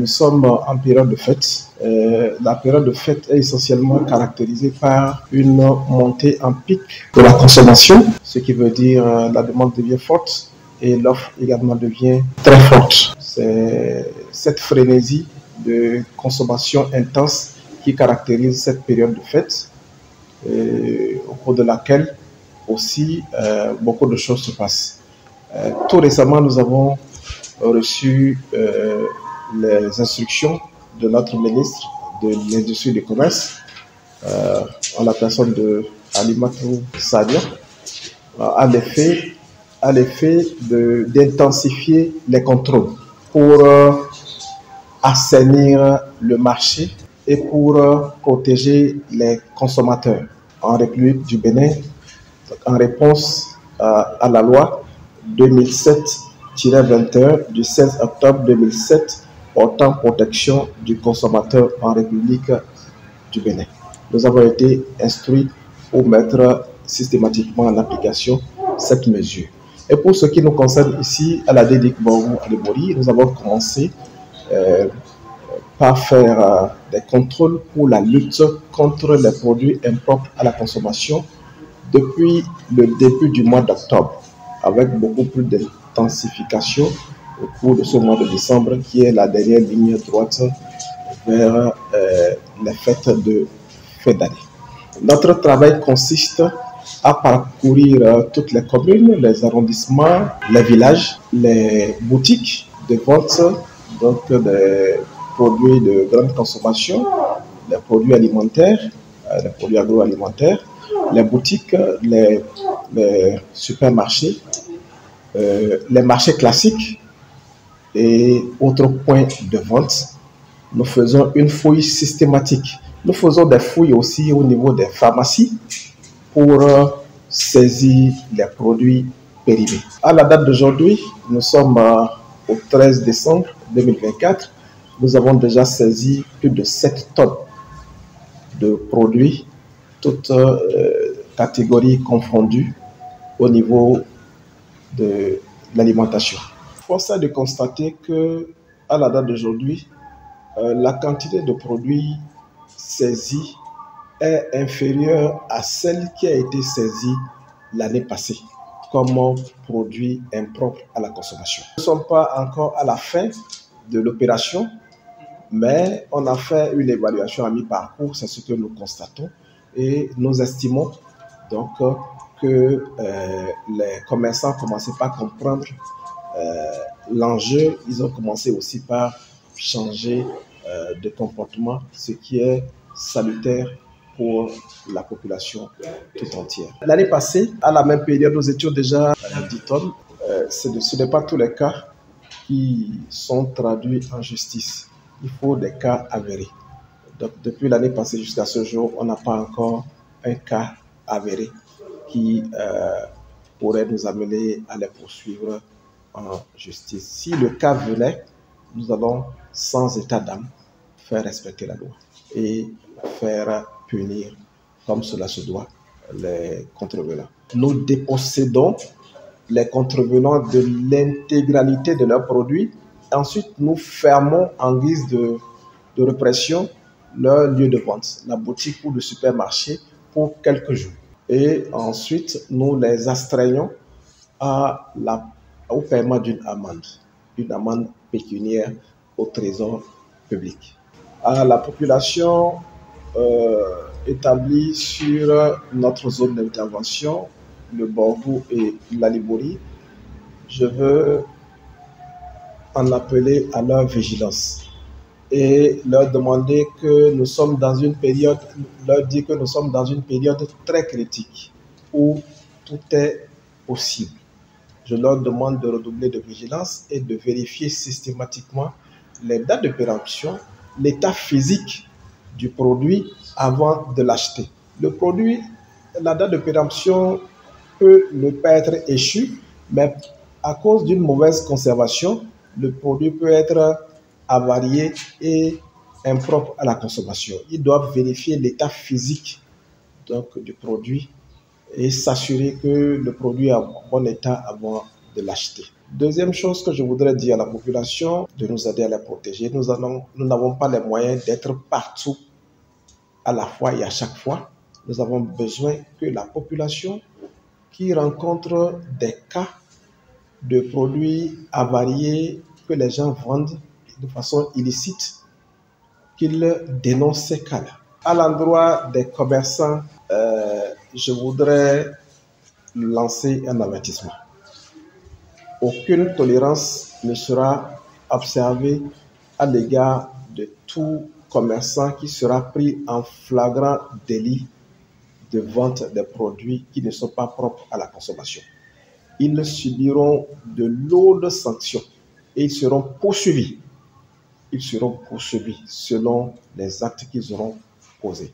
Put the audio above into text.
Nous sommes en période de fête. La période de fête est essentiellement caractérisée par une montée en pic de la consommation, ce qui veut dire la demande devient forte et l'offre également devient très forte. C'est cette frénésie de consommation intense qui caractérise cette période de fête, au cours de laquelle aussi beaucoup de choses se passent. Tout récemment, nous avons reçu les instructions de notre ministre de l'Industrie et du Commerce, en la personne de Alimatou Sadia, à l'effet d'intensifier les contrôles pour assainir le marché et pour protéger les consommateurs en République du Bénin, en réponse à la loi 2007-21 du 16 octobre 2007 portant protection du consommateur en République du Bénin. Nous avons été instruits pour mettre systématiquement en application cette mesure. Et pour ce qui nous concerne ici, à la DDIC Borgou Alibori, nous avons commencé par faire des contrôles pour la lutte contre les produits impropres à la consommation depuis le début du mois d'octobre, avec beaucoup plus d'intensification au cours de ce mois de décembre, qui est la dernière ligne droite vers les fêtes de fin d'année. Notre travail consiste à parcourir toutes les communes, les arrondissements, les villages, les boutiques de vente, donc des produits de grande consommation, les produits alimentaires, les produits agroalimentaires, les boutiques, les supermarchés, les marchés classiques et autres points de vente. Nous faisons une fouille systématique. Nous faisons des fouilles aussi au niveau des pharmacies pour saisir les produits périmés. À la date d'aujourd'hui, nous sommes au 13 décembre 2024. Nous avons déjà saisi plus de 7 tonnes de produits, toutes catégories confondues au niveau de l'alimentation. Force est de constater que, à la date d'aujourd'hui, la quantité de produits saisis est inférieure à celle qui a été saisie l'année passée comme produit impropre à la consommation. Nous ne sommes pas encore à la fin de l'opération, mais on a fait une évaluation à mi-parcours, c'est ce que nous constatons, et nous estimons donc que les commerçants commençaient par comprendre l'enjeu. Ils ont commencé aussi par changer de comportement, ce qui est salutaire pour la population tout entière. L'année passée, à la même période, nous étions déjà à 10 tonnes. Ce n'est pas tous les cas qui sont traduits en justice. Il faut des cas avérés. Donc, depuis l'année passée jusqu'à ce jour, on n'a pas encore un cas avéré qui pourrait nous amener à les poursuivre en justice. Si le cas venait, nous allons, sans état d'âme, faire respecter la loi et faire punir, comme cela se doit, les contrevenants. Nous dépossédons les contrevenants de l'intégralité de leurs produits. Ensuite, nous fermons en guise de répression leur lieu de vente, la boutique ou le supermarché, pour quelques jours. Et ensuite, nous les astreignons au paiement d'une amende pécuniaire au trésor public. À la population établie sur notre zone d'intervention, le Borgou et l'Alibori, je veux en appeler à leur vigilance et leur demander que nous sommes dans une période, leur dire que nous sommes dans une période très critique où tout est possible. Je leur demande de redoubler de vigilance et de vérifier systématiquement les dates de péremption, l'état physique du produit avant de l'acheter. Le produit, la date de péremption peut ne pas être échue, mais à cause d'une mauvaise conservation, le produit peut être avarié et impropre à la consommation. Ils doivent vérifier l'état physique donc, du produit et s'assurer que le produit est en bon état avant de l'acheter. Deuxième chose que je voudrais dire à la population, de nous aider à les protéger. Nous n'avons pas les moyens d'être partout à la fois et à chaque fois. Nous avons besoin que la population qui rencontre des cas de produits avariés que les gens vendent de façon illicite, qu'ils dénoncent ces cas-là. À l'endroit des commerçants, je voudrais lancer un avertissement. Aucune tolérance ne sera observée à l'égard de tout commerçant qui sera pris en flagrant délit de vente des produits qui ne sont pas propres à la consommation. Ils subiront de lourdes sanctions et ils seront poursuivis. Ils seront poursuivis selon les actes qu'ils auront posés.